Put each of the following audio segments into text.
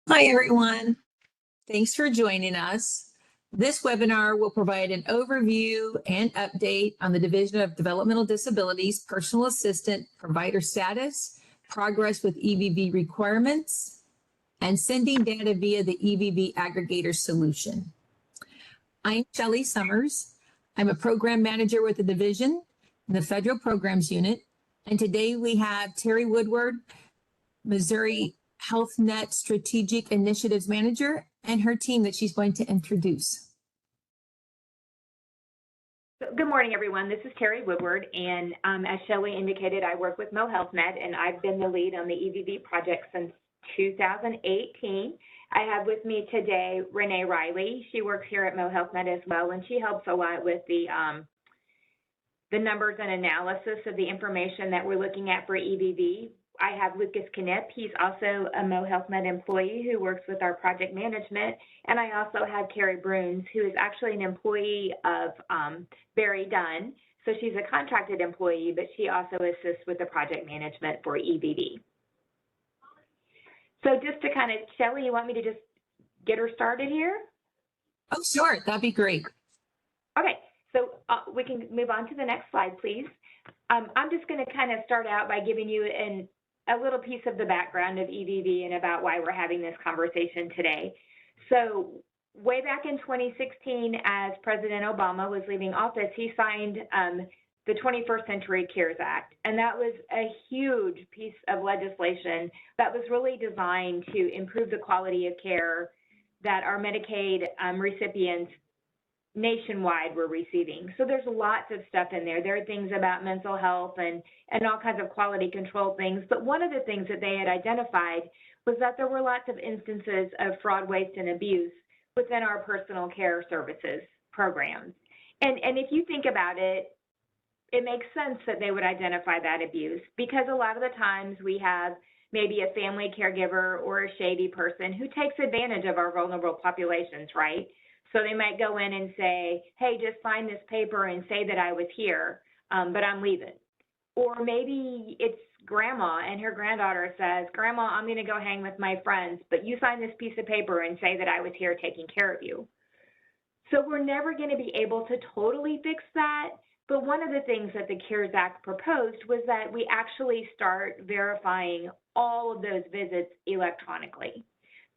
Hi, everyone. Thanks for joining us. This webinar will provide an overview and update on the Division of Developmental Disabilities Personal Assistant Provider Status, progress with EVV requirements, and sending data via the EVV aggregator solution. I'm Shelley Summers. I'm a program manager with the division in the Federal Programs Unit. And today we have Terry Woodward, Missouri Health Net Strategic Initiatives Manager, and her team that she's going to introduce. So, good morning, everyone. This is Terry Woodward, and as Shelley indicated, I work with MoHealthNet, and I've been the lead on the EVV project since 2018. I have with me today Renee Riley. She works here at MoHealthNet as well, and she helps a lot with the numbers and analysis of the information that we're looking at for EVV. I have Lucas Knipp. He's also a MoHealthNet employee who works with our project management. And I also have Carrie Bruns, who is actually an employee of Barry Dunn. So she's a contracted employee, but she also assists with the project management for EVV. So just to kind of, Shelley, you want me to just get her started here? Oh, sure. That'd be great. Okay. So we can move on to the next slide, please. I'm just going to kind of start out by giving you a little piece of the background of EVV and about why we're having this conversation today. So way back in 2016, as President Obama was leaving office, he signed the 21st Century CARES Act. And that was a huge piece of legislation that was really designed to improve the quality of care that our Medicaid recipients nationwide were receiving. So there's lots of stuff in there. There are things about mental health and all kinds of quality control things. But one of the things that they had identified was that there were lots of instances of fraud, waste, and abuse within our personal care services programs. And if you think about it, it makes sense that they would identify that abuse because a lot of the times we have maybe a family caregiver or a shady person who takes advantage of our vulnerable populations, right? So they might go in and say, hey, just sign this paper and say that I was here, but I'm leaving. Or maybe it's grandma and her granddaughter says, Grandma, I'm going to go hang with my friends, but you sign this piece of paper and say that I was here taking care of you. So we're never going to be able to totally fix that. But one of the things that the CARES Act proposed was that we actually start verifying all of those visits electronically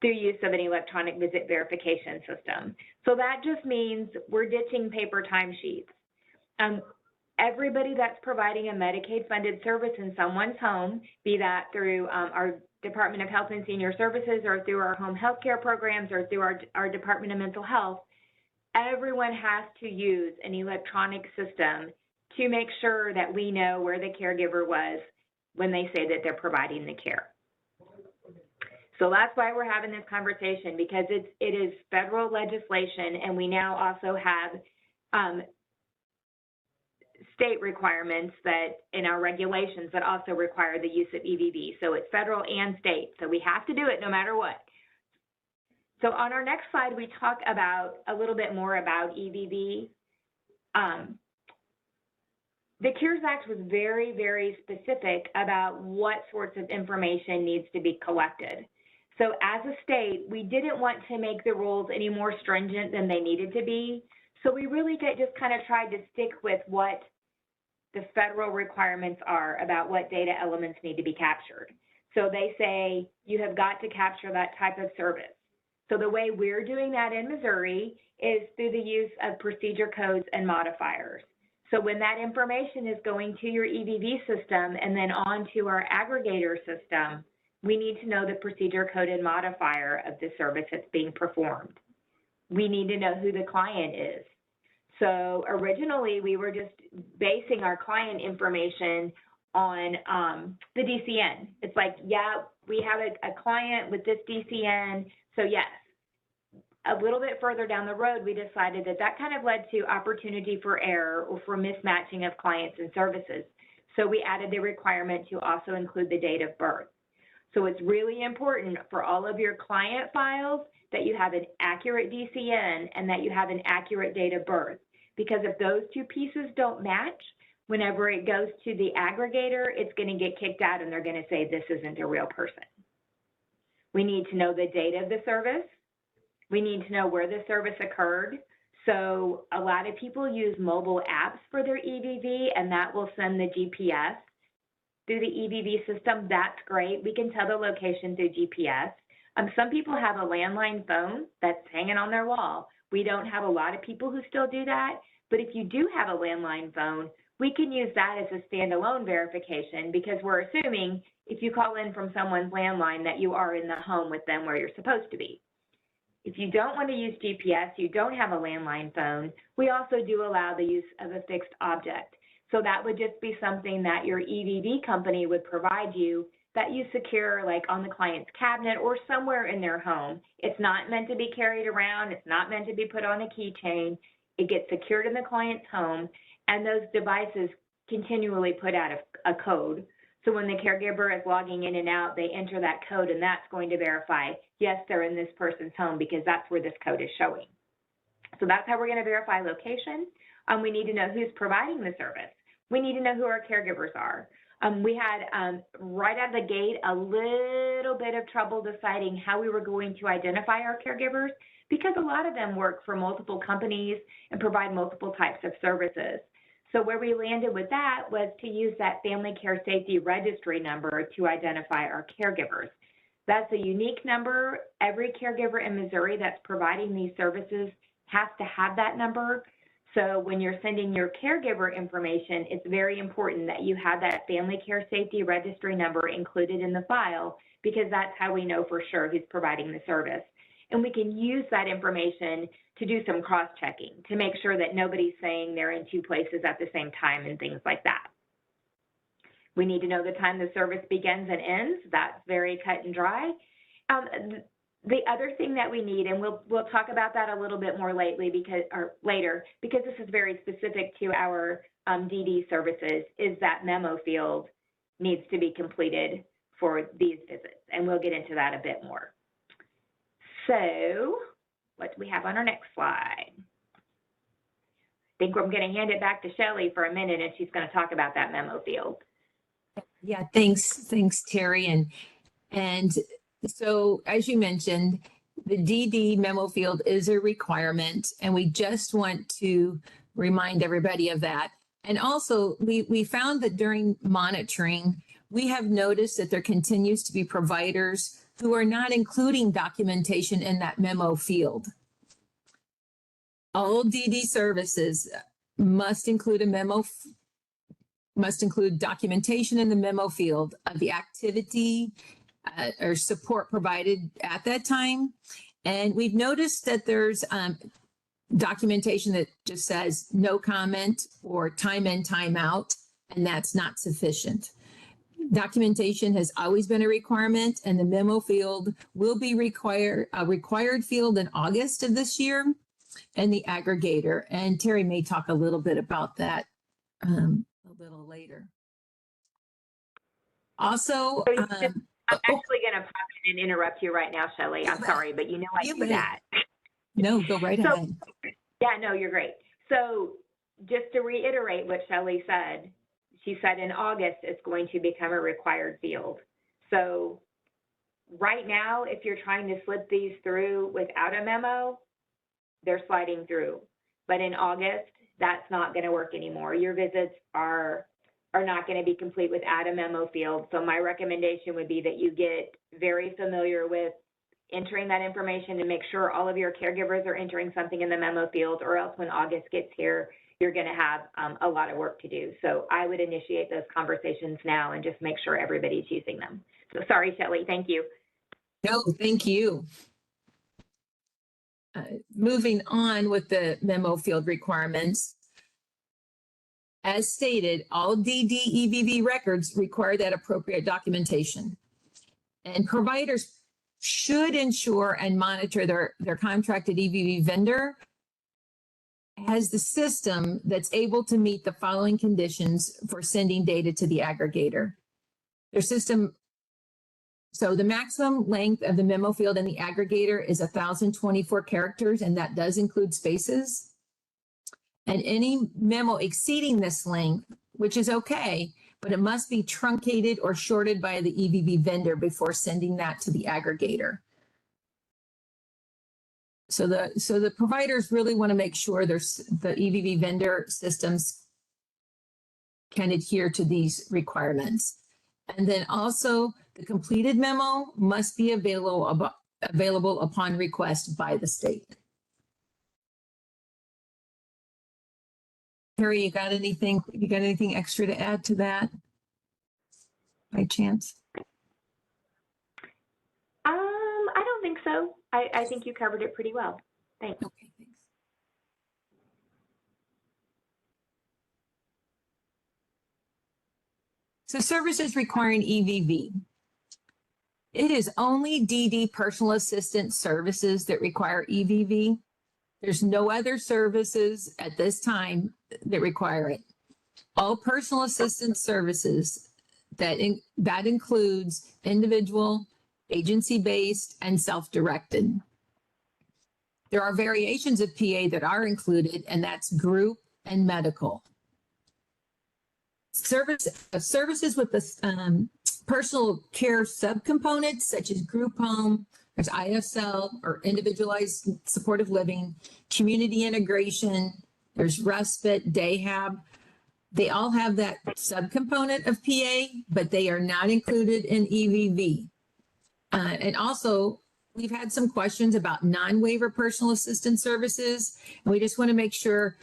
through use of an electronic visit verification system. So that just means we're ditching paper timesheets. Everybody that's providing a Medicaid-funded service in someone's home, be that through our Department of Health and Senior Services or through our home health care programs or through our Department of Mental Health, everyone has to use an electronic system to make sure that we know where the caregiver was when they say that they're providing the care. So that's why we're having this conversation, because it is federal legislation, and we now also have state requirements that in our regulations that also require the use of EVV. So it's federal and state, so we have to do it no matter what. So on our next slide, we talk about a little bit more about EVV. The CARES Act was very, very specific about what sorts of information needs to be collected. So as a state, we didn't want to make the rules any more stringent than they needed to be. So we really just kind of tried to stick with what the federal requirements are about what data elements need to be captured. So they say you have got to capture that type of service. So the way we're doing that in Missouri is through the use of procedure codes and modifiers. So when that information is going to your EVV system and then on to our aggregator system, we need to know the procedure code and modifier of the service that's being performed. We need to know who the client is. So originally, we were just basing our client information on the DCN. It's like, yeah, we have a client with this DCN, so yes. A little bit further down the road, we decided that kind of led to opportunity for error or for mismatching of clients and services. So we added the requirement to also include the date of birth. So it's really important for all of your client files that you have an accurate DCN and that you have an accurate date of birth. Because if those two pieces don't match, whenever it goes to the aggregator, it's going to get kicked out and they're going to say this isn't a real person. We need to know the date of the service. We need to know where the service occurred. So a lot of people use mobile apps for their EVV, and that will send the GPS through the EVV system. That's great. We can tell the location through GPS. Some people have a landline phone that's hanging on their wall. We don't have a lot of people who still do that, but if you do have a landline phone, we can use that as a standalone verification, because we're assuming if you call in from someone's landline that you are in the home with them where you're supposed to be. If you don't want to use GPS, you don't have a landline phone, we also do allow the use of a fixed object. So that would just be something that your EVV company would provide you that you secure like on the client's cabinet or somewhere in their home. It's not meant to be carried around. It's not meant to be put on a keychain. It gets secured in the client's home, and those devices continually put out a code. So when the caregiver is logging in and out, they enter that code, and that's going to verify, yes, they're in this person's home because that's where this code is showing. So that's how we're going to verify location. We need to know who's providing the service. We need to know who our caregivers are. We had, right out of the gate, a little bit of trouble deciding how we were going to identify our caregivers, because a lot of them work for multiple companies and provide multiple types of services. So where we landed with that was to use that Family Care Safety Registry number to identify our caregivers. That's a unique number. Every caregiver in Missouri that's providing these services has to have that number. So when you're sending your caregiver information, it's very important that you have that Family Care Safety Registry number included in the file, because that's how we know for sure who's providing the service. And we can use that information to do some cross-checking to make sure that nobody's saying they're in two places at the same time and things like that. We need to know the time the service begins and ends. That's very cut and dry. The other thing that we need, and we'll talk about that a little bit more later, because this is very specific to our DD services, is that memo field needs to be completed for these visits, and we'll get into that a bit more. So what do we have on our next slide? I think I'm going to hand it back to Shelley for a minute, and she's going to talk about that memo field. Yeah, thanks, Terry. And so, as you mentioned, the DD memo field is a requirement, and we just want to remind everybody of that. And also, we found that during monitoring, we have noticed that there continues to be providers who are not including documentation in that memo field. All DD services must include documentation in the memo field of the activity or support provided at that time. And we've noticed that there's documentation that just says no comment or time in, time out, and that's not sufficient. Documentation has always been a requirement, and the memo field will be a required field in August of this year, and the aggregator. And Terry may talk a little bit about that a little later. Also, I'm actually going to pop in and interrupt you right now, Shelley. I'm sorry, but you know I do that. No, go right ahead. Yeah, no, you're great. So just to reiterate what Shelley said, she said in August it's going to become a required field. So right now, if you're trying to slip these through without a memo, they're sliding through. But in August, that's not going to work anymore. Your visits are not going to be complete without a memo field. So my recommendation would be that you get very familiar with entering that information and make sure all of your caregivers are entering something in the memo field, or else when August gets here, you're going to have a lot of work to do. So I would initiate those conversations now and just make sure everybody's using them. So sorry, Shelley, thank you. No, thank you. Moving on with the memo field requirements. As stated, all DD EVV records require that appropriate documentation. And providers should ensure and monitor their contracted EVV vendor has the system that's able to meet the following conditions for sending data to the aggregator. Their system, so the maximum length of the memo field in the aggregator is 1,024 characters, and that does include spaces. And any memo exceeding this length, which is okay, but it must be truncated or shorted by the EVV vendor before sending that to the aggregator. So the providers really want to make sure the EVV vendor systems can adhere to these requirements. And then also the completed memo must be available upon request by the state. Terry, you got anything extra to add to that by chance? I don't think so. I think you covered it pretty well. Thanks. Okay, thanks. So services requiring EVV. It is only DD personal assistant services that require EVV. There's no other services at this time that require it. All personal assistance services that includes individual, agency-based, and self-directed. There are variations of PA that are included, and that's group and medical. Services with the personal care subcomponents, such as group home, there's ISL or individualized supportive living, community integration, there's respite, day hab. They all have that subcomponent of PA, but they are not included in EVV. And also, we've had some questions about non-waiver personal assistance services, and we just want to make sure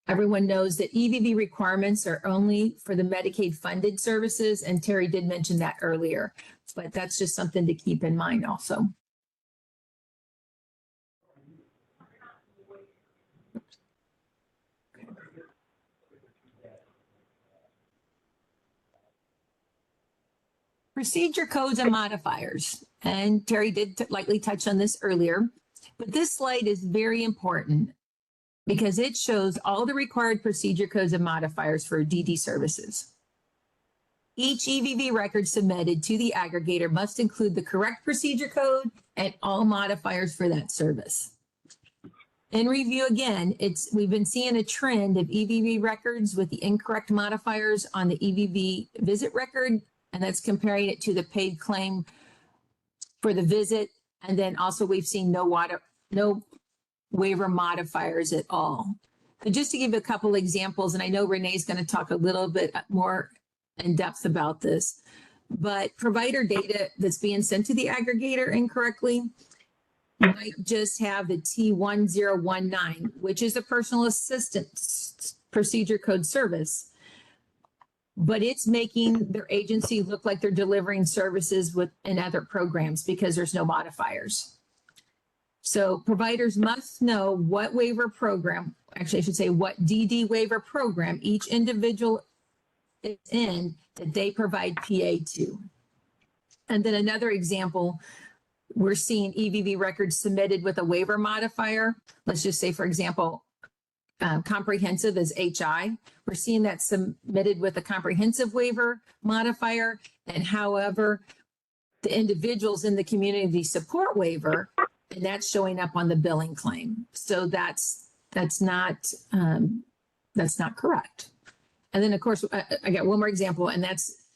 everyone knows that EVV requirements are only for the Medicaid funded services, and Terry did mention that earlier, but that's just something to keep in mind also. Procedure codes and modifiers, and Terry did lightly touch on this earlier, but this slide is very important because it shows all the required procedure codes and modifiers for DD services. Each EVV record submitted to the aggregator must include the correct procedure code and all modifiers for that service. In review again, we've been seeing a trend of EVV records with the incorrect modifiers on the EVV visit record, and that's comparing it to the paid claim for the visit. And then also we've seen no waiver modifiers at all. So just to give a couple examples, and I know Renee's going to talk a little bit more in depth about this, but provider data that's being sent to the aggregator incorrectly might just have the T1019, which is a personal assistance procedure code service, but it's making their agency look like they're delivering services in other programs because there's no modifiers. So providers must know what waiver program, actually I should say what DD waiver program each individual is in that they provide PA to. And then another example, we're seeing EVV records submitted with a waiver modifier. Let's just say, for example, comprehensive is HI. We're seeing that submitted with a comprehensive waiver modifier. And however, the individuals in the community support waiver, and that's showing up on the billing claim. So that's not correct. And then of course, I got one more example, and that's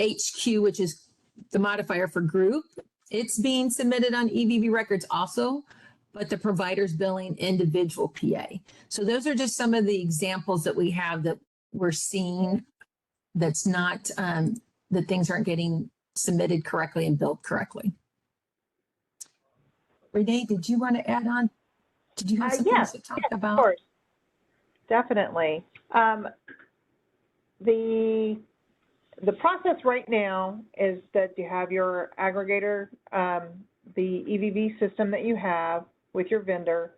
HQ, which is the modifier for group. It's being submitted on EVV records also, but the provider's billing individual PA. So those are just some of the examples that we have that we're seeing that's not, that things aren't getting submitted correctly and billed correctly. Renee, did you want to add on? Did you have something else to talk about? Of course, definitely. The process right now is that you have your aggregator, the EVV system that you have with your vendor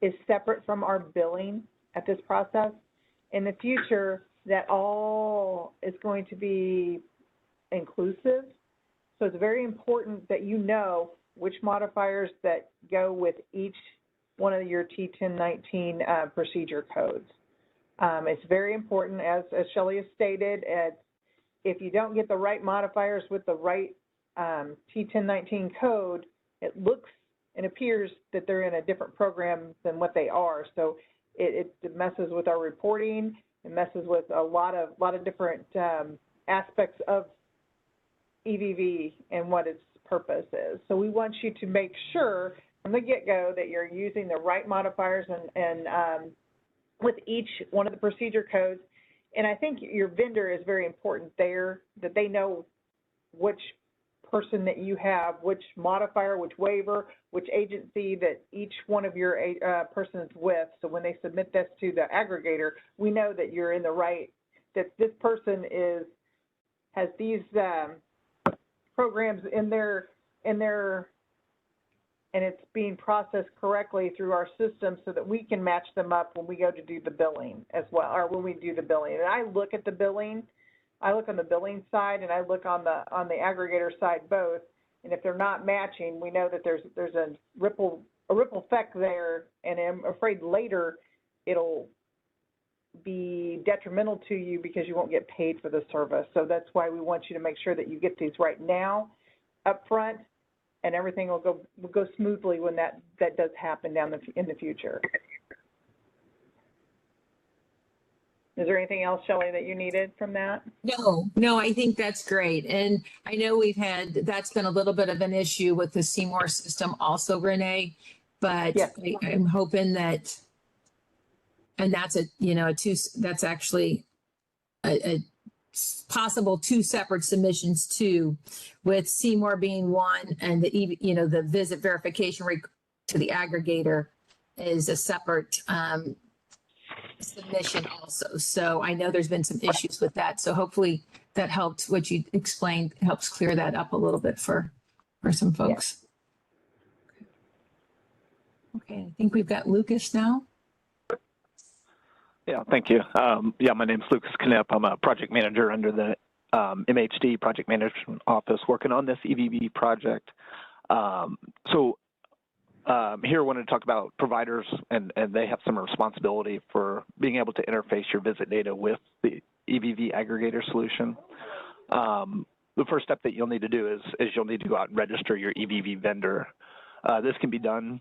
is separate from our billing at this process. In the future, that all is going to be inclusive. So it's very important that you know which modifiers that go with each one of your T1019 procedure codes. It's very important, as Shelley has stated, if you don't get the right modifiers with the right T1019 code, it looks and appears that they're in a different program than what they are. So it messes with our reporting, It messes with a lot of different aspects of EVV and what its purpose is. So we want you to make sure from the get-go that you're using the right modifiers and with each one of the procedure codes. And I think your vendor is very important there, that they know which person that you have, which modifier, which waiver, which agency that each one of your persons with. So when they submit this to the aggregator, we know that you're in the right, that this person has these programs in their, and it's being processed correctly through our system so that we can match them up when we go to do the billing as well, or when we do the billing. And I look at the billing, I look on the billing side and I look on the aggregator side both. And if they're not matching, we know that there's a ripple effect there, and I'm afraid later it'll be detrimental to you because you won't get paid for the service. So that's why we want you to make sure that you get these right now up front, and everything will go smoothly when that does happen in the future. Is there anything else, Shelley, that you needed from that? No, I think that's great. And I know that's been a little bit of an issue with the Seymour system also, Renee, but Yes. I'm hoping that, and that's that's actually a possible two separate submissions too, with Seymour being one and the visit verification to the aggregator is a separate submission also. So I know there's been some issues with that. So hopefully that helped, what you explained helps clear that up a little bit for some folks. Okay, I think we've got Lucas now. Yeah, thank you. My name's Lucas Knipp. I'm a project manager under the MHD Project Management Office working on this EVV project. Here I wanted to talk about providers, and they have some responsibility for being able to interface your visit data with the EVV aggregator solution. The first step that you'll need to do is you'll need to go out and register your EVV vendor. This can be done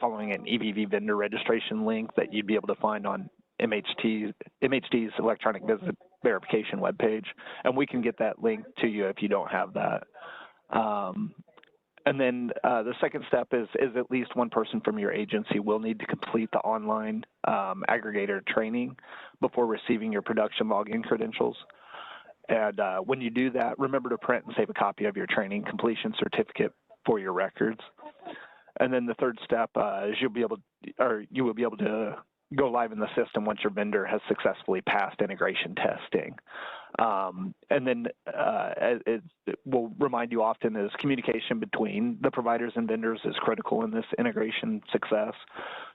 following an EVV vendor registration link that you'd be able to find on MHD's electronic visit verification webpage, and we can get that link to you if you don't have that. And then the second step is at least one person from your agency will need to complete the online aggregator training before receiving your production login credentials. And when you do that, remember to print and save a copy of your training completion certificate for your records. And then the third step is you will be able to go live in the system once your vendor has successfully passed integration testing. And then it will remind you often is communication between the providers and vendors is critical in this integration success.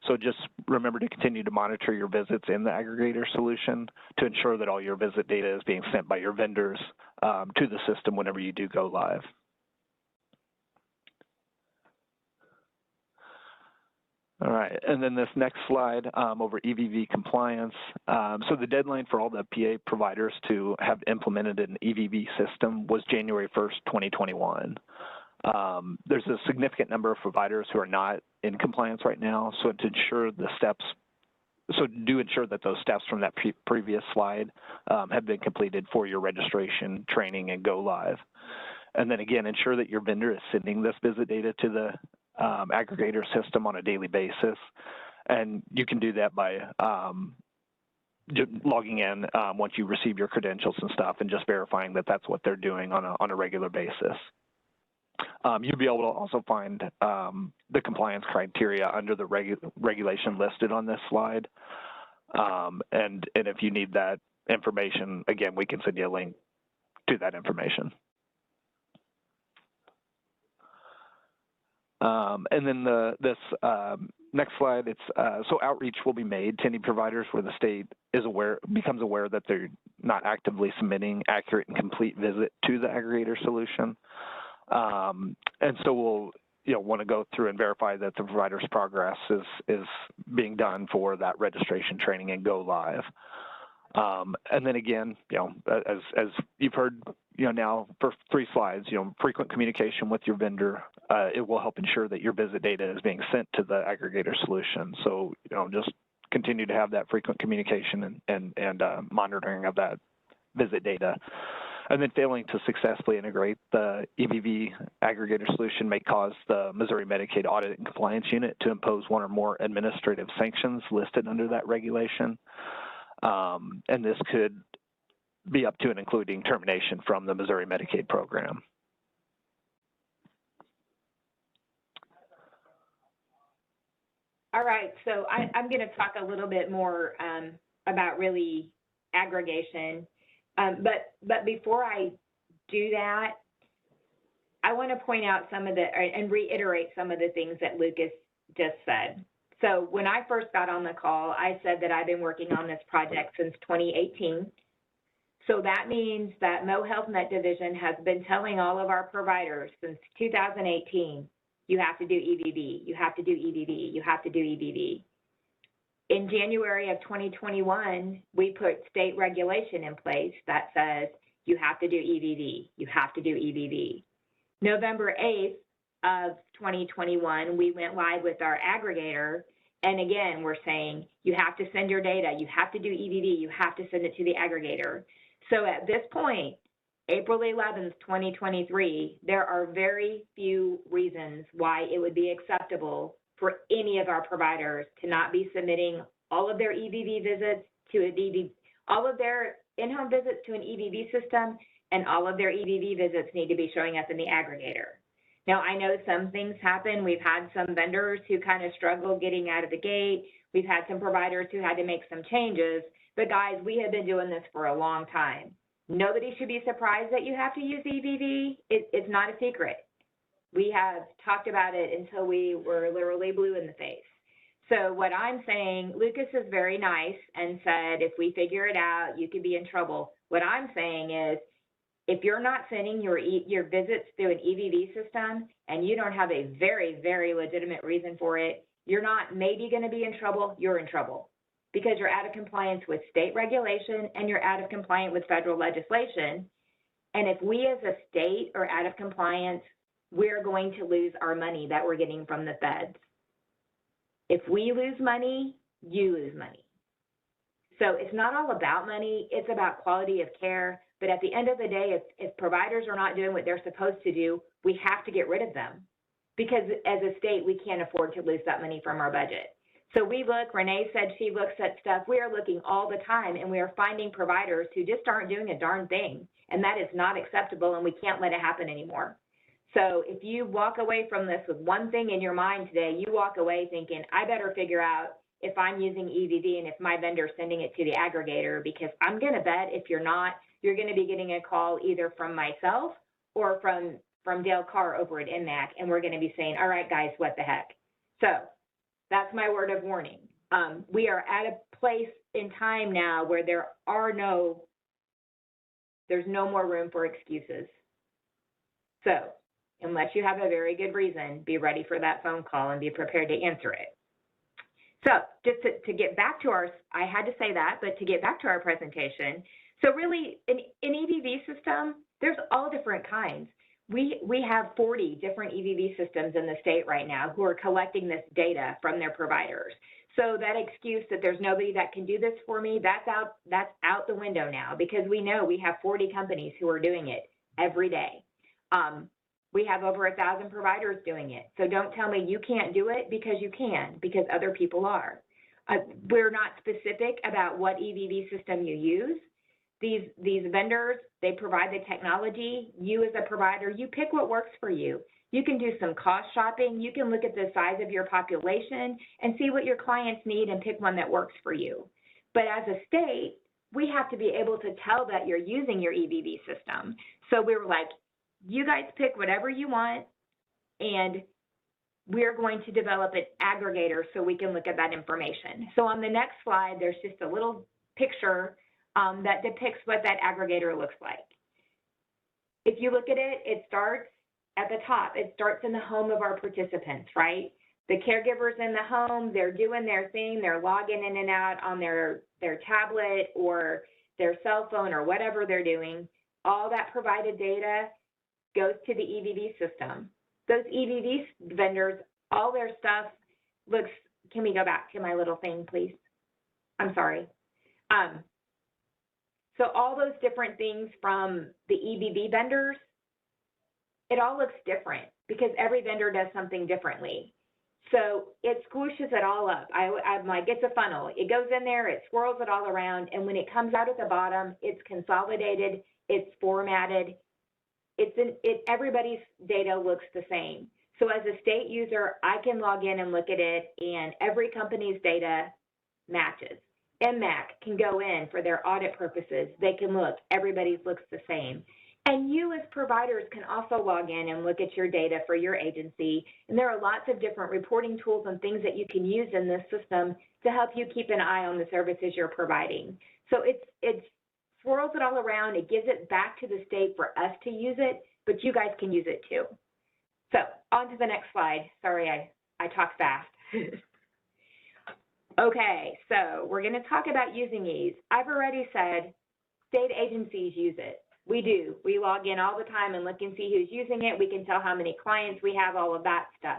So just remember to continue to monitor your visits in the aggregator solution to ensure that all your visit data is being sent by your vendors to the system whenever you do go live. All right, and then this next slide over EVV compliance. So the deadline for all the PA providers to have implemented an EVV system was January 1st, 2021. There's a significant number of providers who are not in compliance right now, so to ensure the steps, so do ensure that those steps from that previous slide have been completed for your registration, training, and go live. And then again, ensure that your vendor is sending this visit data to the aggregator system on a daily basis. And you can do that by logging in once you receive your credentials and stuff and just verifying that that's what they're doing on a regular basis. You'll be able to also find the compliance criteria under the regulation listed on this slide. And if you need that information, again, we can send you a link to that information. And then this next slide, it's so outreach will be made to any providers where the state becomes aware that they're not actively submitting accurate and complete visit to the aggregator solution. And so we'll want to go through and verify that the provider's progress is being done for that registration, training, and go live. And then again, as you've heard, now for 3 slides, frequent communication with your vendor, it will help ensure that your visit data is being sent to the aggregator solution. So, just continue to have that frequent communication and monitoring of that visit data. And then failing to successfully integrate the EVV aggregator solution may cause the Missouri Medicaid Audit and Compliance Unit to impose one or more administrative sanctions listed under that regulation. And this could be up to and including termination from the Missouri Medicaid program. All right, so I'm going to talk a little bit more about really aggregation. But before I do that, I want to point out some of and reiterate some of the things that Lucas just said. So when I first got on the call, I said that I've been working on this project since 2018. So that means that Mo Health Net Division has been telling all of our providers since 2018, you have to do EVV, you have to do EVV, you have to do EVV. In January of 2021, we put state regulation in place that says you have to do EVV, you have to do EVV. November 8th of 2021, we went live with our aggregator, and again, we're saying you have to send your data, you have to do EVV, you have to send it to the aggregator. So at this point, April 11th, 2023, there are very few reasons why it would be acceptable for any of our providers to not be submitting all of their EVV visits to an EVV, all of their in-home visits to an EVV system, and all of their EVV visits need to be showing up in the aggregator. Now, I know some things happen. We've had some vendors who kind of struggle getting out of the gate. We've had some providers who had to make some changes, but guys, we have been doing this for a long time. Nobody should be surprised that you have to use EVV. It's not a secret. We have talked about it until we were literally blue in the face. So what I'm saying, Lucas is very nice and said, if we figure it out, you could be in trouble. What I'm saying is, if you're not sending your visits through an EVV system and you don't have a very, very legitimate reason for it, you're not maybe going to be in trouble, you're in trouble, because you're out of compliance with state regulation and you're out of compliance with federal legislation. And if we as a state are out of compliance, we're going to lose our money that we're getting from the feds. If we lose money, you lose money. So it's not all about money, it's about quality of care. But at the end of the day, if providers are not doing what they're supposed to do, we have to get rid of them. Because as a state, we can't afford to lose that money from our budget. So we look, Renee said she looks at stuff, we are looking all the time, and we are finding providers who just aren't doing a darn thing. And that is not acceptable, and we can't let it happen anymore. So if you walk away from this with one thing in your mind today, you walk away thinking, I better figure out if I'm using EVV and if my vendor's sending it to the aggregator, because I'm going to bet if you're not, you're going to be getting a call either from myself or from Dale Carr over at NMAC, and we're going to be saying, all right, guys, what the heck? So that's my word of warning. We are at a place in time now where there's no more room for excuses. So unless you have a very good reason, be ready for that phone call and be prepared to answer it. So just to get back to I had to say that, but to get back to our presentation, so really an EVV system, there's all different kinds. We have 40 different EVV systems in the state right now who are collecting this data from their providers. So that excuse that there's nobody that can do this for me, that's out the window now, because we know we have 40 companies who are doing it every day. We have over 1,000 providers doing it. So don't tell me you can't do it, because you can, because other people are. We're not specific about what EVV system you use. These vendors, they provide the technology. You as a provider, you pick what works for you. You can do some cost shopping. You can look at the size of your population and see what your clients need and pick one that works for you. But as a state, we have to be able to tell that you're using your EVV system. So we were like, you guys pick whatever you want, and we're going to develop an aggregator so we can look at that information. So on the next slide, there's just a little picture that depicts what that aggregator looks like. If you look at it, it starts at the top. It starts in the home of our participants, right? The caregivers in the home, they're doing their thing, they're logging in and out on their tablet or their cell phone or whatever they're doing. All that provided data goes to the EVV system. Those EVV vendors, all their stuff looks, can we go back to my little thing, please? I'm sorry. So all those different things from the EVV vendors, it all looks different because every vendor does something differently. So it squishes it all up. I'm like, it's a funnel. It goes in there, it swirls it all around, and when it comes out at the bottom, it's consolidated, it's formatted, everybody's data looks the same. So as a state user, I can log in and look at it, and every company's data matches. MAC can go in for their audit purposes. They can look, everybody's looks the same. And you as providers can also log in and look at your data for your agency. And there are lots of different reporting tools and things that you can use in this system to help you keep an eye on the services you're providing. So it swirls it all around. It gives it back to the state for us to use it, but you guys can use it too. So on to the next slide. Sorry, I talk fast. Okay, so we're going to talk about using ease. I've already said state agencies use it. We do. We log in all the time and look and see who's using it. We can tell how many clients we have, all of that stuff.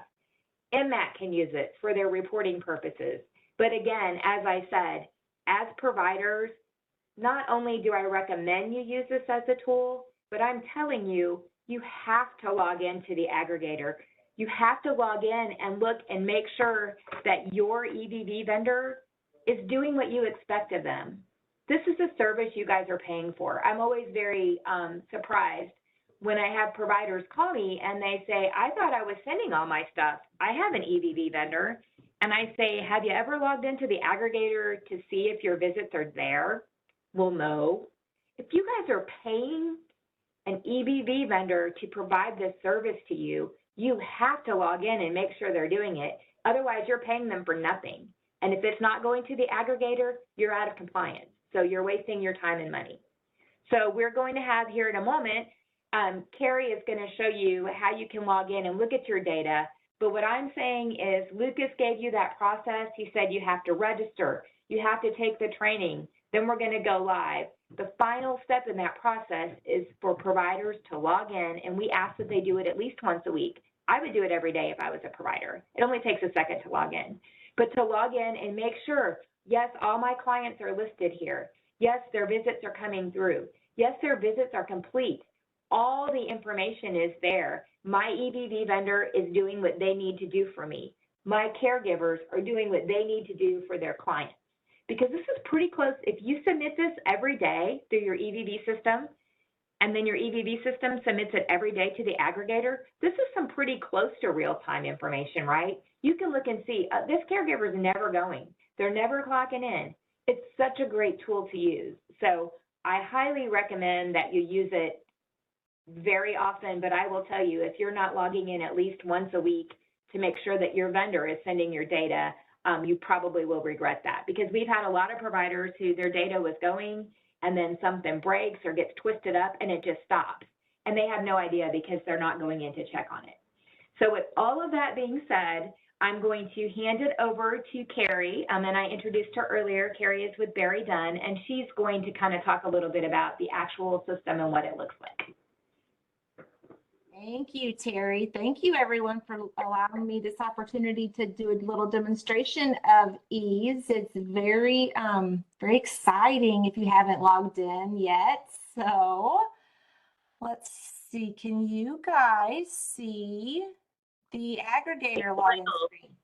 MAC can use it for their reporting purposes. But again, as I said, as providers, not only do I recommend you use this as a tool, but I'm telling you, you have to log into the aggregator. You have to log in and look and make sure that your EVV vendor is doing what you expect of them. This is a service you guys are paying for. I'm always very surprised when I have providers call me and they say, I thought I was sending all my stuff. I have an EVV vendor. And I say, have you ever logged into the aggregator to see if your visits are there? Well, no. If you guys are paying an EVV vendor to provide this service to you, you have to log in and make sure they're doing it. Otherwise, you're paying them for nothing. And if it's not going to the aggregator, you're out of compliance. So you're wasting your time and money. So we're going to have here in a moment, Carrie is going to show you how you can log in and look at your data. But what I'm saying is Lucas gave you that process. He said you have to register. You have to take the training. Then we're going to go live. The final step in that process is for providers to log in, and we ask that they do it at least once a week. I would do it every day if I was a provider. It only takes a second to log in. But to log in and make sure, yes, all my clients are listed here. Yes, their visits are coming through. Yes, their visits are complete. All the information is there. My EVV vendor is doing what they need to do for me. My caregivers are doing what they need to do for their clients. Because this is pretty close. If you submit this every day through your EVV system, and then your EVV system submits it every day to the aggregator, this is some pretty close to real-time information, right? You can look and see, this caregiver is never going. They're never clocking in. It's such a great tool to use. So I highly recommend that you use it very often, but I will tell you, if you're not logging in at least once a week to make sure that your vendor is sending your data, you probably will regret that, because we've had a lot of providers who their data was going and then something breaks or gets twisted up and it just stops. And they have no idea because they're not going in to check on it. So with all of that being said, I'm going to hand it over to Carrie. And I introduced her earlier. Carrie is with Barry Dunn, and she's going to kind of talk a little bit about the actual system and what it looks like. Thank you, Terry. Thank you, everyone, for allowing me this opportunity to do a little demonstration of ease. It's very, very exciting if you haven't logged in yet. So let's see. Can you guys see the aggregator login screen?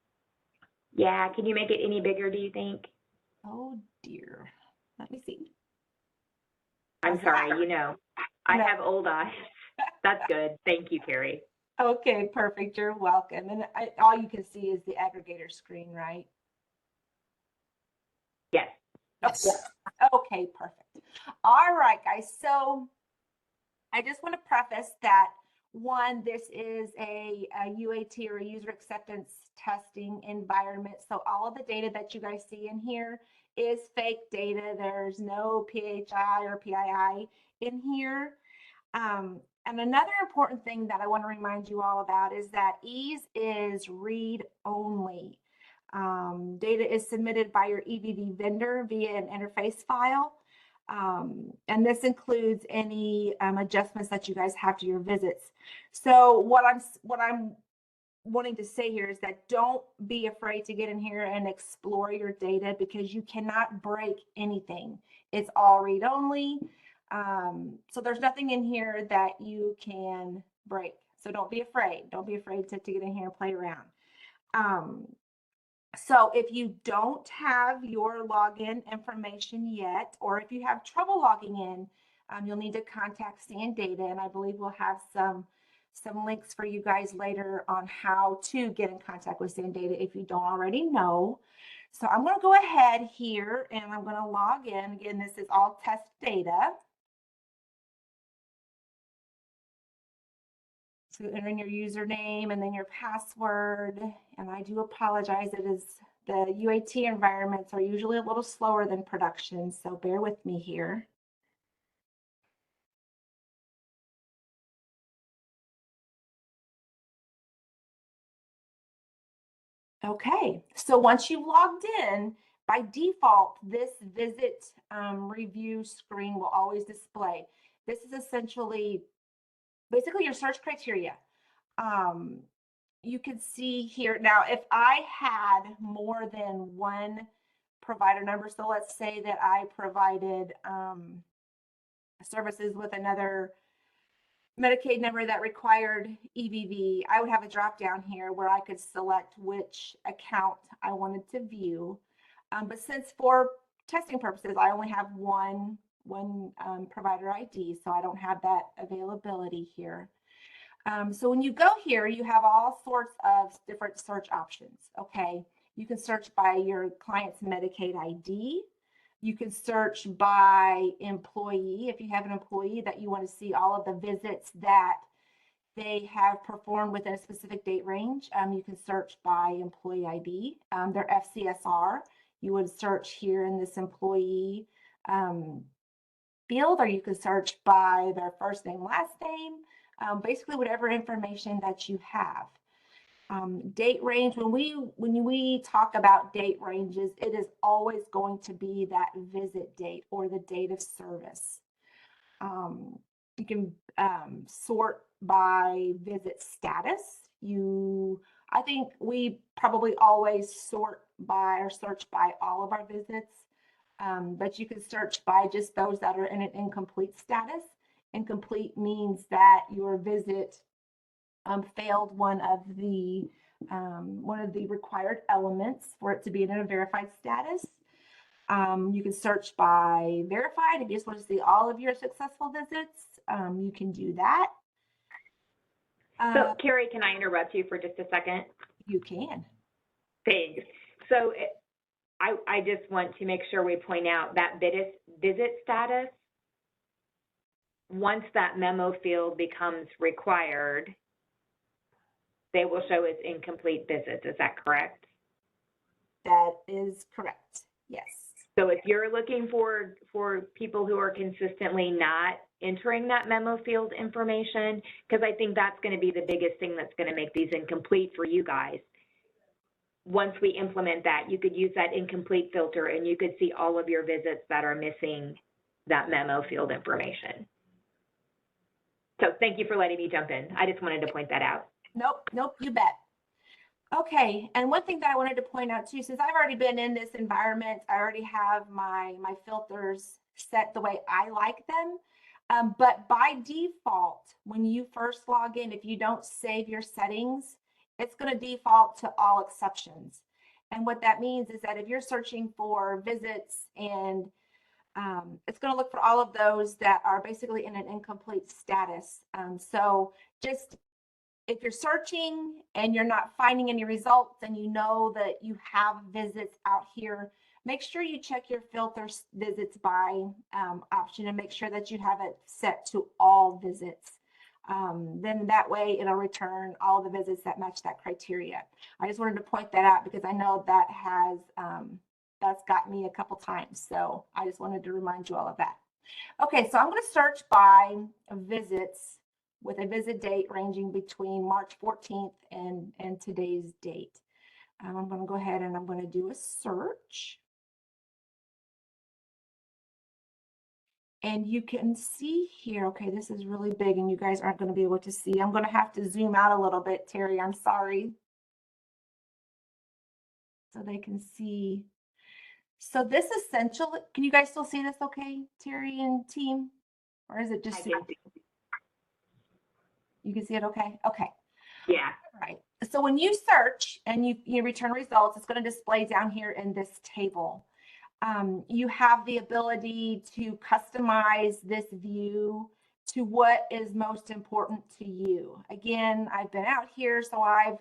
Yeah, can you make it any bigger, do you think? Oh, dear. Let me see. I'm sorry, you know, I have old eyes. That's good. Thank you, Carrie. Okay, perfect. You're welcome. And all you can see is the aggregator screen, right? Yes. Yes. Okay, perfect. All right, guys. So I just want to preface that, one, this is a UAT or a user acceptance testing environment. So all of the data that you guys see in here is fake data. There's no PHI or PII in here. And another important thing that I want to remind you all about is that ease is read only. Data is submitted by your EVV vendor via an interface file. And this includes any adjustments that you guys have to your visits. So what I'm wanting to say here is that don't be afraid to get in here and explore your data, because you cannot break anything. It's all read only. So there's nothing in here that you can break. So don't be afraid. Don't be afraid to get in here and play around. So if you don't have your login information yet, or if you have trouble logging in, you'll need to contact Sand Data, and I believe we'll have some links for you guys later on how to get in contact with Sand Data if you don't already know. So I'm going to go ahead here and I'm going to log in. Again, this is all test data. So enter in your username and then your password. And I do apologize, it is the UAT environments are usually a little slower than production, so bear with me here. Okay, so once you've logged in, by default, this visit review screen will always display. This is essentially, basically your search criteria. You can see here, now if I had more than one provider number, so let's say that I provided services with another Medicaid number that required EVV, I would have a drop down here where I could select which account I wanted to view. But since for testing purposes, I only have one provider ID, so I don't have that availability here. So when you go here, you have all sorts of different search options, okay? You can search by your client's Medicaid ID. You can search by employee. If you have an employee that you want to see all of the visits that they have performed within a specific date range, you can search by employee ID. Their FCSR, you would search here in this employee field, or you can search by their first name, last name, basically whatever information that you have. Date range, when we talk about date ranges, it is always going to be that visit date or the date of service. You can sort by visit status. I think we probably always sort by or search by all of our visits, but you can search by just those that are in an incomplete status. Incomplete means that your visit failed one of the required elements for it to be in a verified status. You can search by verified. If you just want to see all of your successful visits, you can do that. So Carrie, can I interrupt you for just a second? You can. Thanks. So I just want to make sure we point out that visit status, once that memo field becomes required, they will show as incomplete visits. Is that correct? That is correct. Yes. So if you're looking for people who are consistently not entering that memo field information, because I think that's going to be the biggest thing that's going to make these incomplete for you guys. Once we implement that, you could use that incomplete filter and you could see all of your visits that are missing that memo field information. So thank you for letting me jump in. I just wanted to point that out. Nope, you bet. Okay, and one thing that I wanted to point out too, since I've already been in this environment, I already have my filters set the way I like them. But by default, when you first log in, if you don't save your settings, it's going to default to all exceptions. And what that means is that if you're searching for visits, and it's going to look for all of those that are basically in an incomplete status. So just if you're searching and you're not finding any results and you know that you have visits out here, make sure you check your filter visits by option and make sure that you have it set to all visits. Then that way it'll return all the visits that match that criteria. I just wanted to point that out because I know that has that's got me a couple times. So I just wanted to remind you all of that. Okay, so I'm going to search by visits with a visit date ranging between March 14th and today's date. I'm going to go ahead and I'm going to do a search. And you can see here, okay, this is really big and you guys aren't going to be able to see. I'm going to have to zoom out a little bit, Terry, I'm sorry. So they can see. So this essentially, can you guys still see this okay, Terry and team? Or is it just, you can see it okay? Okay. Yeah. Right. So when you search and you return results, it's going to display down here in this table. You have the ability to customize this view to what is most important to you. Again, I've been out here, so I've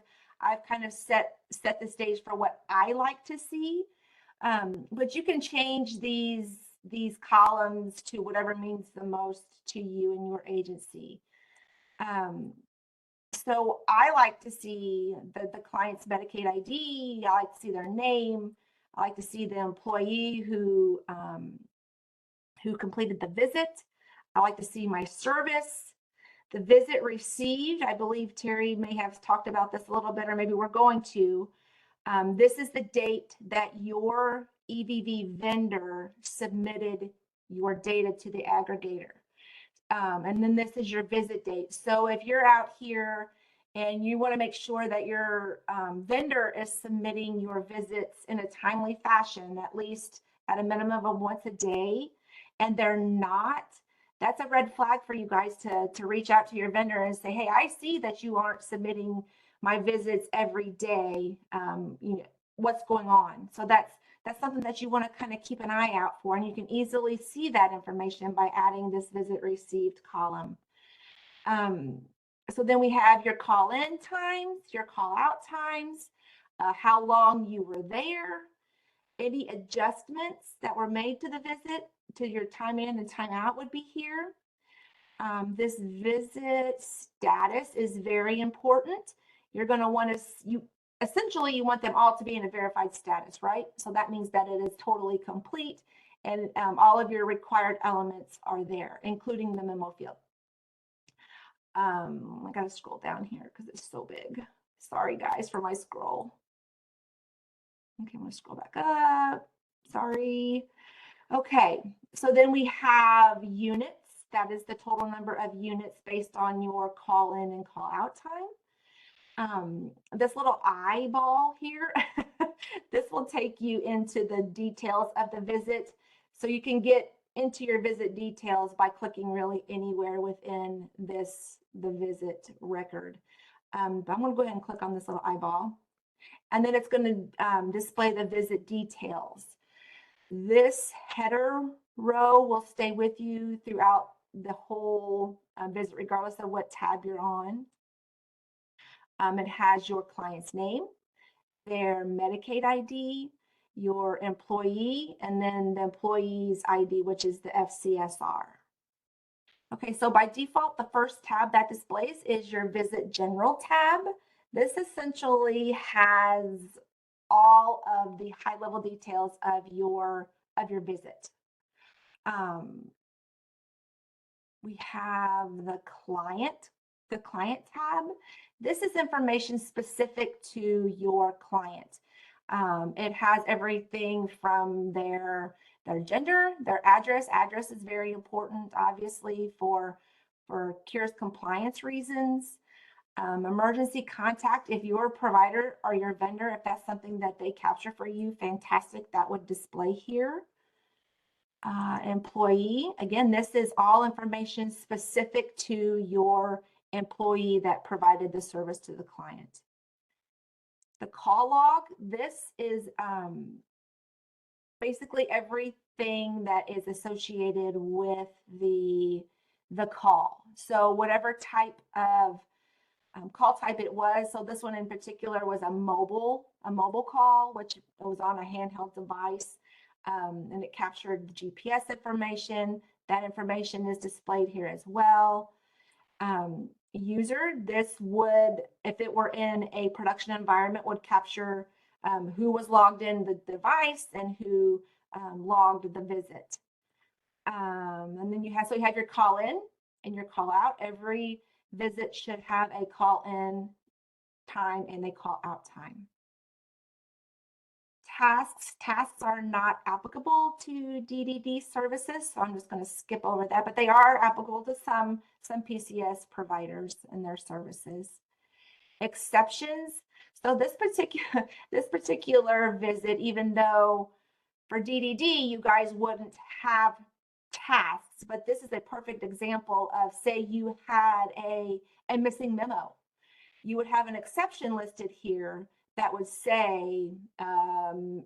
kind of set the stage for what I like to see. But you can change these columns to whatever means the most to you and your agency. So I like to see the client's Medicaid ID. I like to see their name. I like to see the employee who completed the visit. I like to see my service, the visit received. I believe Terry may have talked about this a little bit, or maybe we're going to. This is the date that your EVV vendor submitted your data to the aggregator. And then this is your visit date. So if you're out here and you want to make sure that your vendor is submitting your visits in a timely fashion, at least at a minimum of once a day, and they're not, that's a red flag for you guys to reach out to your vendor and say, hey, I see that you aren't submitting my visits every day. You know, what's going on? So that's something that you want to kind of keep an eye out for, and you can easily see that information by adding this visit received column. So then we have your call in times, your call out times, how long you were there, any adjustments that were made to the visit, to your time in and time out would be here. This visit status is very important. You're going to want to, essentially you want them all to be in a verified status, right? So that means that it is totally complete and all of your required elements are there, including the memo field. I got to scroll down here because it's so big. Sorry guys for my scroll. Okay, I'm going to scroll back up. Sorry. Okay, so then we have units. That is the total number of units based on your call in and call out time. This little eyeball here, this will take you into the details of the visit. So you can get into your visit details by clicking really anywhere within the visit record. But I'm going to go ahead and click on this little eyeball. And then it's going to display the visit details. This header row will stay with you throughout the whole visit, regardless of what tab you're on. It has your client's name, their Medicaid ID, your employee, and then the employee's ID, which is the FCSR. Okay, so by default, the first tab that displays is your Visit General tab. This essentially has all of the high-level details of your visit. We have the client tab. This is information specific to your client. It has everything from their gender, their address. Address is very important, obviously, for CURE's compliance reasons. Emergency contact, if your provider or your vendor, if that's something that they capture for you, fantastic, that would display here. Employee, again, this is all information specific to your employee that provided the service to the client. The call log, this is basically everything that is associated with the call. So whatever type of call type it was. So this one in particular was a mobile call, which was on a handheld device, and it captured the GPS information. That information is displayed here as well. User, this would, if it were in a production environment, would capture who was logged in the device and who logged the visit. And then you have your call in and your call out. Every visit should have a call in time and a call out time. Tasks are not applicable to DDD services, so I'm just going to skip over that, but they are applicable to some PCS providers and their services. Exceptions. So this particular visit, even though for DDD you guys wouldn't have tasks, but this is a perfect example of, say you had a missing memo. You would have an exception listed here that would say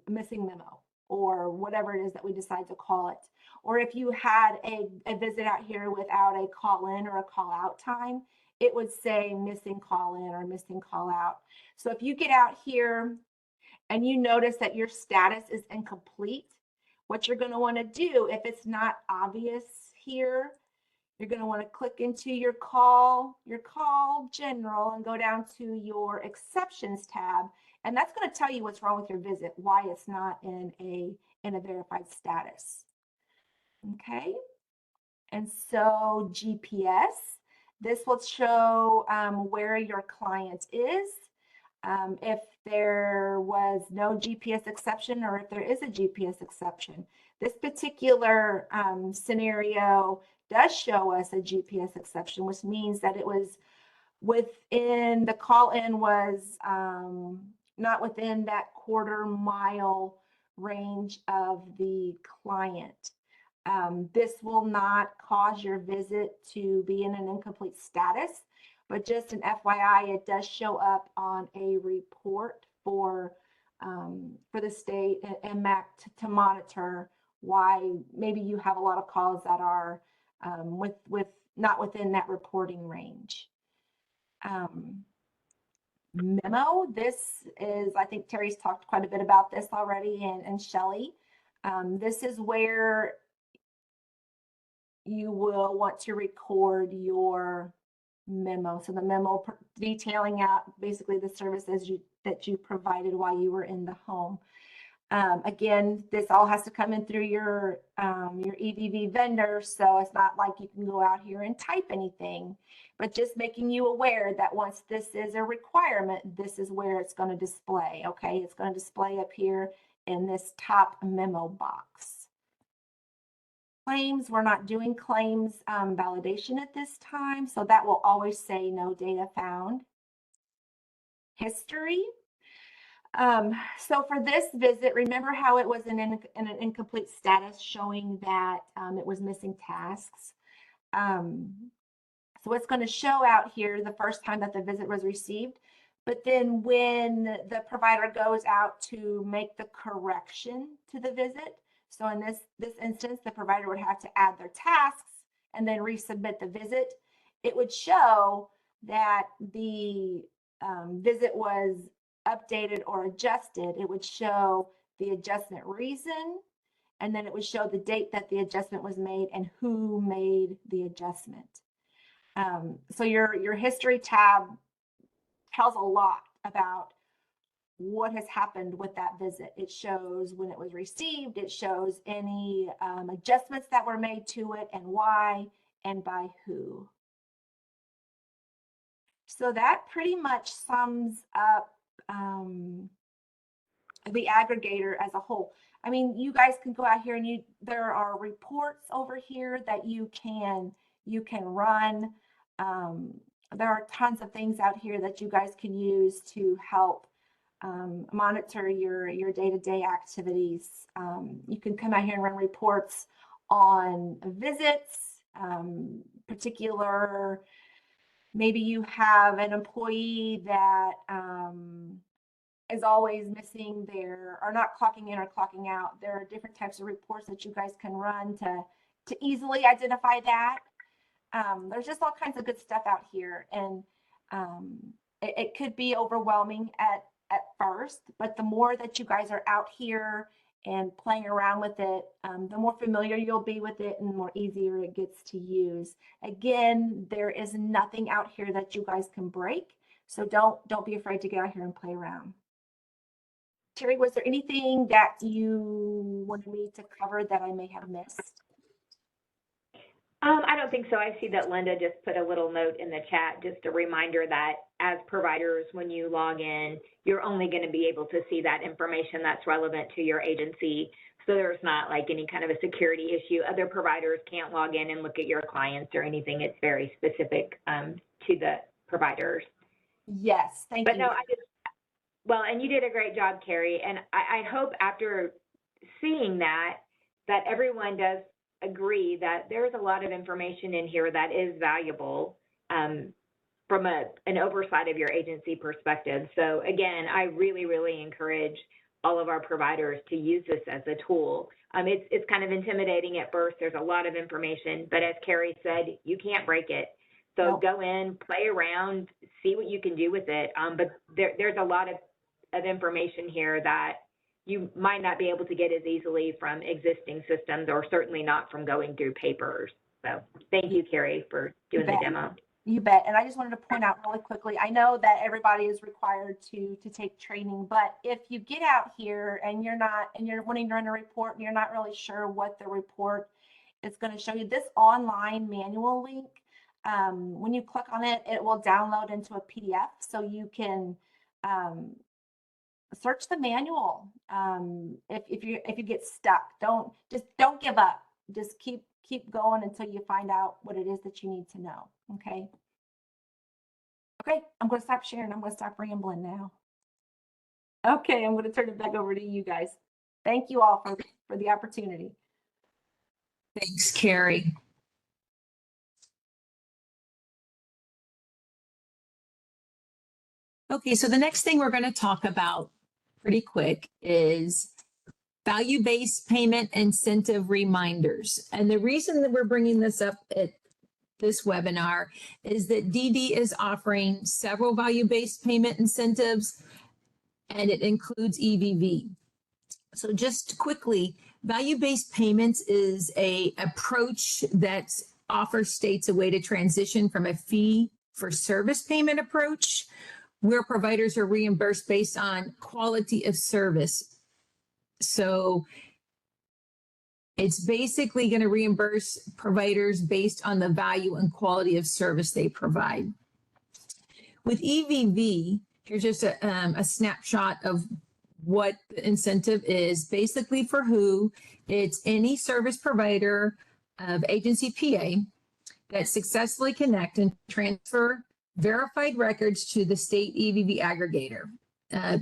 missing memo or whatever it is that we decide to call it. Or if you had a visit out here without a call in or a call out time, it would say missing call in or missing call out. So if you get out here and you notice that your status is incomplete, what you're going to want to do, if it's not obvious here, you're going to want to click into your call general and go down to your exceptions tab. And that's going to tell you what's wrong with your visit, why it's not in a verified status. Okay. And so GPS, this will show where your client is. If there was no GPS exception or if there is a GPS exception. This particular scenario does show us a GPS exception, which means that it was within, the call-in was not within that quarter-mile range of the client. This will not cause your visit to be in an incomplete status, but just an FYI, it does show up on a report for the state and MAC to monitor why maybe you have a lot of calls that are with not within that reporting range. Memo, this is, I think Terry's talked quite a bit about this already, and Shelley. This is where you will want to record your memo. So the memo detailing out basically the services that you provided while you were in the home. Again, this all has to come in through your EVV vendor, so it's not like you can go out here and type anything, but just making you aware that once this is a requirement, this is where it's going to display. Okay, it's going to display up here in this top memo box. Claims, we're not doing claims validation at this time, so that will always say no data found. History. So for this visit, remember how it was in an incomplete status showing that it was missing tasks. So it's going to show out here the first time that the visit was received, but then when the provider goes out to make the correction to the visit, so in this instance, the provider would have to add their tasks and then resubmit the visit. It would show that the visit was updated or adjusted. It would show the adjustment reason, and then it would show the date that the adjustment was made and who made the adjustment. So your history tab tells a lot about what has happened with that visit. It shows when it was received, it shows any adjustments that were made to it and why and by who. So that pretty much sums up the aggregator as a whole. I mean, you guys can go out here and there are reports over here that you can run. There are tons of things out here that you guys can use to help monitor your day-to-day activities. You can come out here and run reports on visits, particular, maybe you have an employee that is always missing or not clocking in or clocking out. There are different types of reports that you guys can run to easily identify that. There's just all kinds of good stuff out here, and it could be overwhelming at first, but the more that you guys are out here and playing around with it, the more familiar you'll be with it and the more easier it gets to use. Again, there is nothing out here that you guys can break, so don't be afraid to get out here and play around. Terry, was there anything that you wanted me to cover that I may have missed? I don't think so. I see that Linda just put a little note in the chat, just a reminder that as providers, when you log in, you're only going to be able to see that information that's relevant to your agency. So there's not like any kind of a security issue. Other providers can't log in and look at your clients or anything. It's very specific to the providers. Yes, thank you. But no, well, and you did a great job, Carrie. And I hope after seeing that everyone does agree that there's a lot of information in here that is valuable from an oversight of your agency perspective. So again, I really, really encourage all of our providers to use this as a tool. It's kind of intimidating at first. There's a lot of information, but as Carrie said, you can't break it. So go in, play around, see what you can do with it. But there's a lot of information here that you might not be able to get as easily from existing systems, or certainly not from going through papers. So thank you, Carrie, for doing the demo. You bet. And I just wanted to point out really quickly, I know that everybody is required to take training, but if you get out here and you're wanting to run a report and you're not really sure what the report is going to show you, this online manual link, when you click on it, it will download into a PDF so you can search the manual. If you get stuck, don't give up. Just keep going until you find out what it is that you need to know. Okay. Okay, I'm going to stop sharing. I'm going to stop rambling now. Okay, I'm going to turn it back over to you guys. Thank you all for the opportunity. Thanks, Carrie. Okay, so the next thing we're going to talk about pretty quick is value-based payment incentive reminders. And the reason that we're bringing this up at this webinar is that DD is offering several value-based payment incentives, and it includes EVV. So just quickly, value-based payments is an approach that offers states a way to transition from a fee-for-service payment approach, where providers are reimbursed based on quality of service. So it's basically going to reimburse providers based on the value and quality of service they provide. With EVV, here's just a snapshot of what the incentive is. Basically for who, it's any service provider of agency PA that successfully connect and transfer verified records to the state EVV aggregator.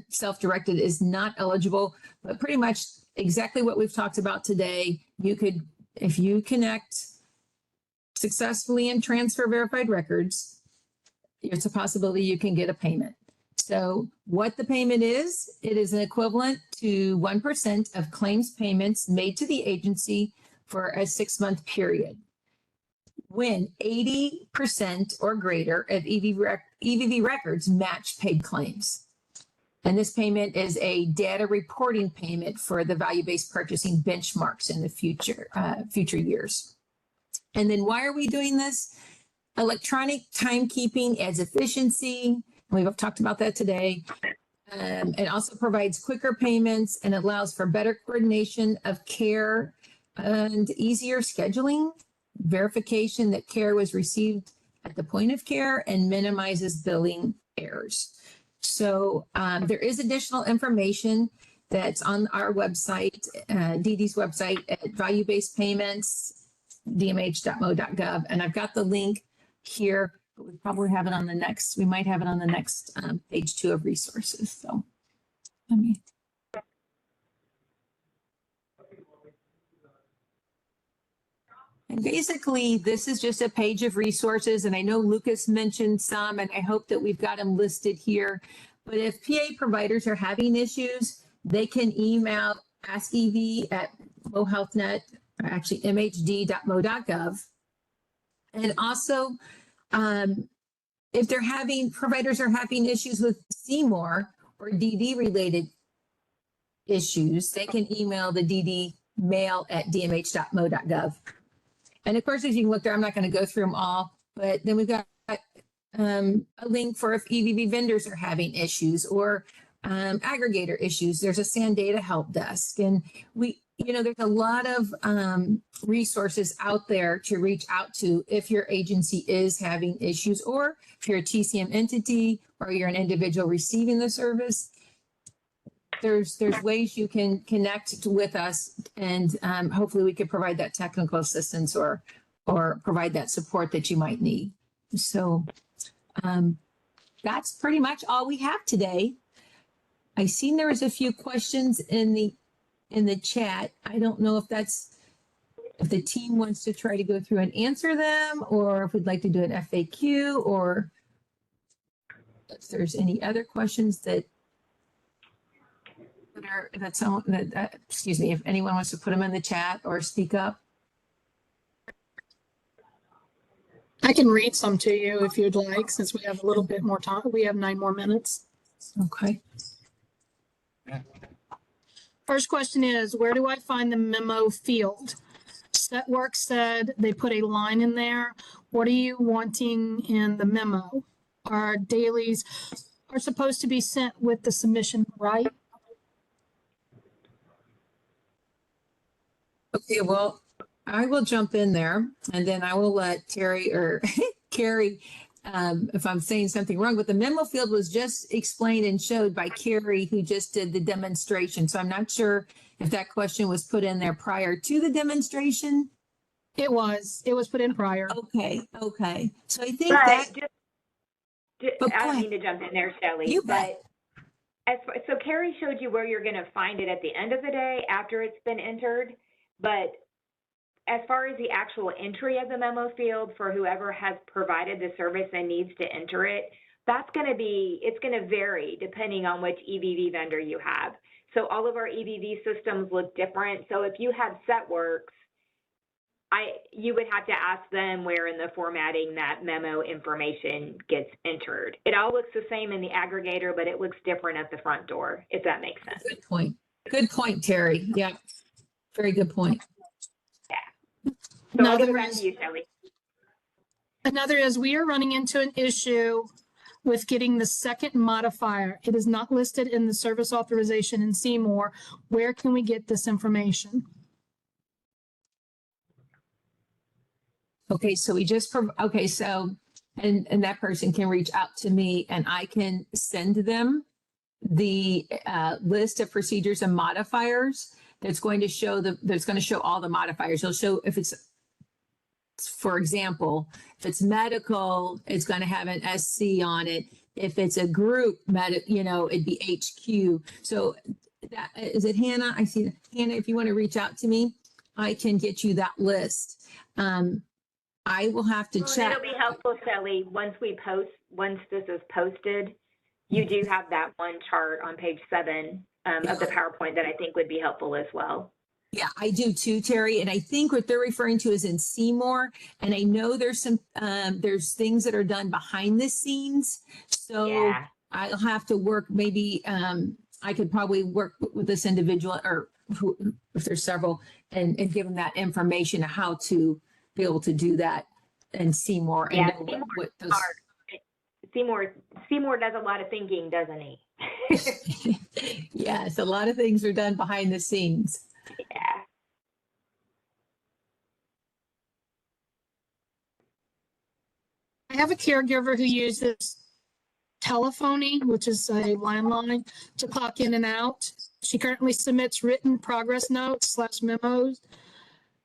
Self-directed is not eligible, but pretty much exactly what we've talked about today. You could, if you connect successfully and transfer verified records, it's a possibility you can get a payment. So what the payment is, it is an equivalent to 1% of claims payments made to the agency for a 6-month period, when 80% or greater of EVV records match paid claims. And this payment is a data reporting payment for the value-based purchasing benchmarks in the future years. And then why are we doing this? Electronic timekeeping adds efficiency. We've talked about that today. It also provides quicker payments and allows for better coordination of care and easier scheduling, verification that care was received at the point of care, and minimizes billing errors. So there is additional information that's on our website, DD's website at value-based payments, dmh.mo.gov. And I've got the link here, but we probably have it on the next, we might have it on the next page 2 of resources. So let me. And basically, this is just a page of resources, and I know Lucas mentioned some, and I hope that we've got them listed here. But if PA providers are having issues, they can email AskEV at MoHealthNet, or actually mhd.mo.gov. And also, if providers are having issues with CMOR or DD related issues, they can email the DD mail at dmh.mo.gov. And of course, as you can look there, I'm not going to go through them all, but then we've got a link for if EVV vendors are having issues or aggregator issues. There's a SAN data help desk. And there's a lot of resources out there to reach out to if your agency is having issues, or if you're a TCM entity or you're an individual receiving the service. There's ways you can connect with us, and hopefully we could provide that technical assistance or provide that support that you might need. So that's pretty much all we have today. I seen there was a few questions in the chat. I don't know if the team wants to try to go through and answer them, or if we'd like to do an FAQ, or if there's any other questions excuse me, if anyone wants to put them in the chat or speak up. I can read some to you if you'd like, since we have a little bit more time. We have 9 more minutes. Okay. First question is, where do I find the memo field? Setwork said they put a line in there. What are you wanting in the memo? Our dailies are supposed to be sent with the submission, right? Okay, well, I will jump in there, and then I will let Terry or Carrie, if I'm saying something wrong, but the memo field was just explained and showed by Carrie, who just did the demonstration. So I'm not sure if that question was put in there prior to the demonstration. It was put in prior. Okay. So I think But that. I don't mean to jump in there, Shelley, You but so Carrie showed you where you're going to find it at the end of the day after it's been entered. But as far as the actual entry of the memo field for whoever has provided the service and needs to enter it, it's going to vary depending on which EVV vendor you have. So all of our EVV systems look different. So if you have Setworks, you would have to ask them where in the formatting that memo information gets entered. It all looks the same in the aggregator, but it looks different at the front door, if that makes sense. Good point, Terry. Yeah, very good point. Yeah. So I'll give it back to you, Shelley. Another is, we are running into an issue with getting the second modifier. It is not listed in the service authorization in Seymour. Where can we get this information? Okay, so and that person can reach out to me, and I can send them the list of procedures and modifiers that's going to show all the modifiers. It'll show if it's, for example, if it's medical, it's going to have an SC on it. If it's a group it'd be HQ. So that is it, Hannah? I see Hannah. If you want to reach out to me, I can get you that list. I will have to check. It'll be helpful, Shelley, once this is posted, you do have that one chart on page 7 of the PowerPoint that I think would be helpful as well. Yeah, I do too, Terry. And I think what they're referring to is in Seymour. And I know there's there's things that are done behind the scenes. So yeah. I'll have to work, maybe I could probably work with this individual, or if there's several, and give them that information of how to be able to do that in Seymour. Yeah, and Seymour does a lot of thinking, doesn't he? Yes, a lot of things are done behind the scenes. Yeah. I have a caregiver who uses telephony, which is a landline, to clock in and out. She currently submits written progress notes / memos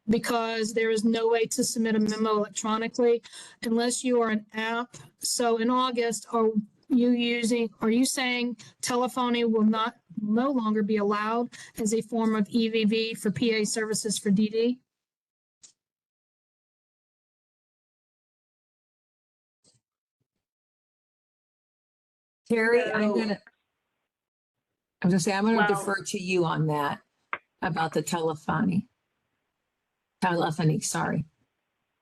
because there is no way to submit a memo electronically unless you are an app. So in August, are you saying telephony will no longer be allowed as a form of EVV for PA services for DD? Terry, I'm gonna defer to you on that about the telephony, sorry.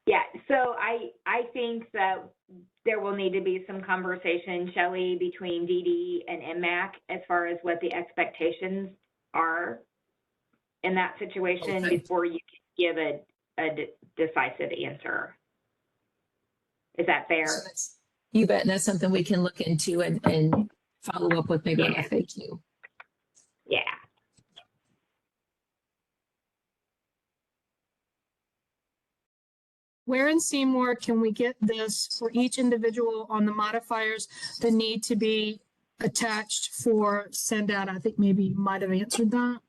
Yeah, so I think that there will need to be some conversation, Shelley, between DD and MMAC as far as what the expectations are in that situation before you can give a decisive answer. Is that fair? So you bet. And that's something we can look into and follow up with maybe an FAQ. Yeah. Where in Seymour can we get this for each individual on the modifiers that need to be attached for send out? I think maybe you might have answered that.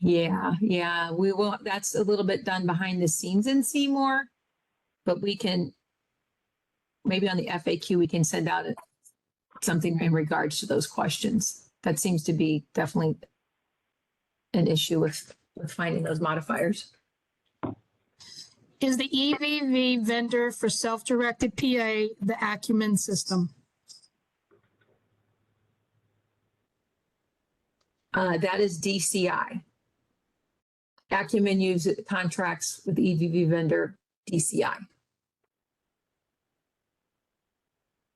Yeah, we will, that's a little bit done behind the scenes in Seymour, but we can, maybe on the FAQ, we can send out something in regards to those questions. That seems to be definitely an issue with finding those modifiers. Is the EVV vendor for self-directed PA the Acumen system? That is DCI. Acumen uses contracts with EVV vendor DCI.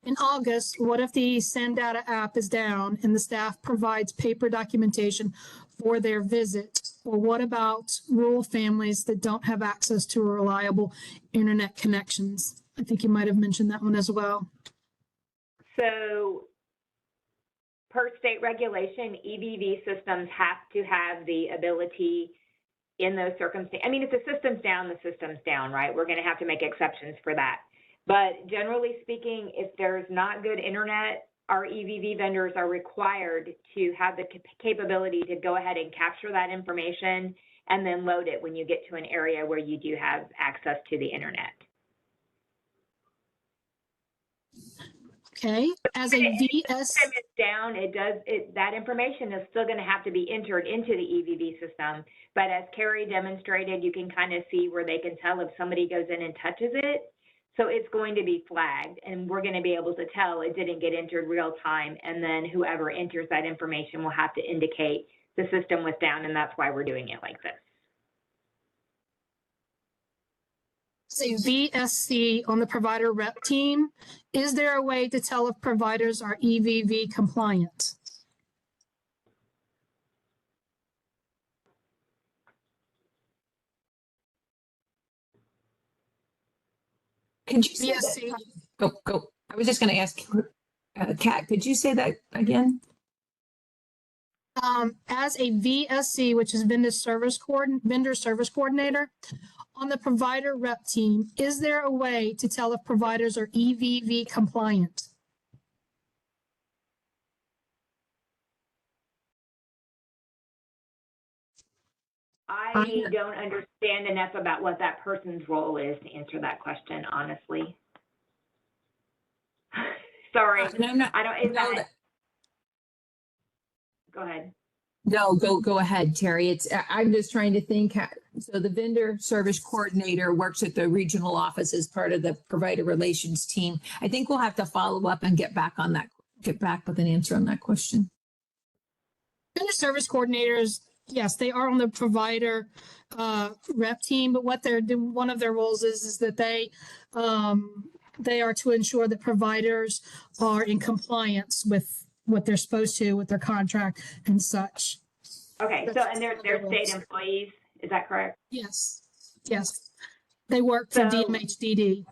In August, what if the Send Data app is down and the staff provides paper documentation for their visit? Or what about rural families that don't have access to reliable internet connections? I think you might have mentioned that one as well. So per state regulation, EVV systems have to have the ability in those circumstances. I mean, if the system's down, the system's down, right? We're going to have to make exceptions for that. But generally speaking, if there's not good internet, our EVV vendors are required to have the capability to go ahead and capture that information and then load it when you get to an area where you do have access to the internet. Okay, as a VS. If it's down, that information is still going to have to be entered into the EVV system. But as Carrie demonstrated, you can kind of see where they can tell if somebody goes in and touches it. So it's going to be flagged, and we're going to be able to tell it didn't get entered real time. And then whoever enters that information will have to indicate the system was down, and that's why we're doing it like this. A VSC on the provider rep team, is there a way to tell if providers are EVV compliant? Could you say VSC. that? Go. I was just going to ask, Kat, could you say that again? As a VSC, which is vendor service coordinator, on the provider rep team, is there a way to tell if providers are EVV compliant? I don't understand enough about what that person's role is to answer that question, honestly. Sorry, I don't, is that, go ahead. No, go ahead, Terry. I'm just trying to think. So the vendor service coordinator works at the regional office as part of the provider relations team. I think we'll have to follow up and get back with an answer on that question. Vendor service coordinators, yes, they are on the provider rep team, but what they're doing, one of their roles is that they are to ensure that providers are in compliance with what they're supposed to with their contract and such. Okay, so and they're state employees, is that correct? Yes, yes. They work for DMHDD.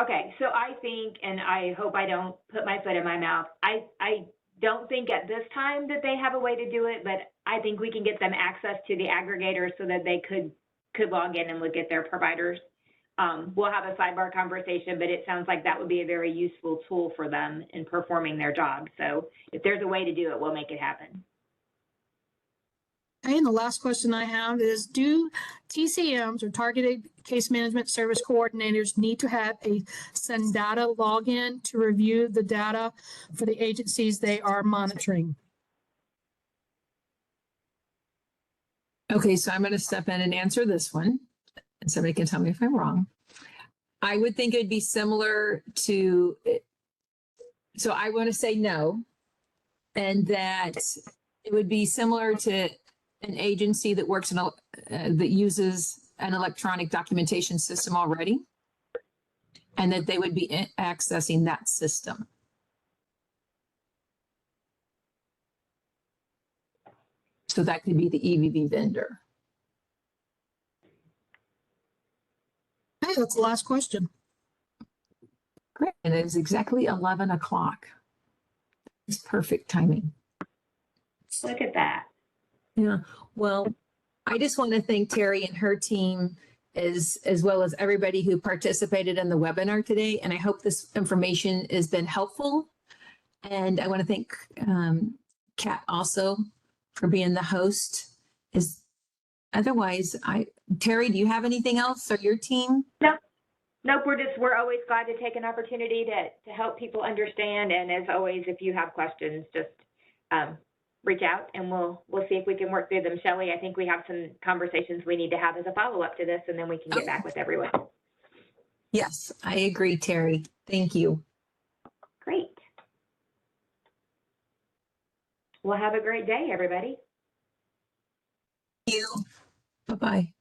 Okay, so I think, and I hope I don't put my foot in my mouth, I don't think at this time that they have a way to do it, but I think we can get them access to the aggregator so that they could log in and look at their providers. We'll have a sidebar conversation, but it sounds like that would be a very useful tool for them in performing their job. So if there's a way to do it, we'll make it happen. Okay, and the last question I have is, do TCMs or targeted case management service coordinators need to have a send data login to review the data for the agencies they are monitoring? Okay, so I'm going to step in and answer this one, and somebody can tell me if I'm wrong. I would think it'd be similar to, so I want to say no, and that it would be similar to an agency that works in that uses an electronic documentation system already, and that they would be accessing that system. So that could be the EVV vendor. Okay, that's the last question. Great. And it is exactly 11 o'clock. It's perfect timing. Look at that. Yeah. Well, I just want to thank Terry and her team as well as everybody who participated in the webinar today. And I hope this information has been helpful. And I want to thank Kat also for being the host. Terry, do you have anything else, or your team? No, nope. We're always glad to take an opportunity to help people understand. And as always, if you have questions, just reach out and we'll see if we can work through them. Shelley, I think we have some conversations we need to have as a follow-up to this, and then we can get back with everyone. Yes, I agree, Terry. Thank you. Great. Well, have a great day, everybody. Thank you. Bye-bye.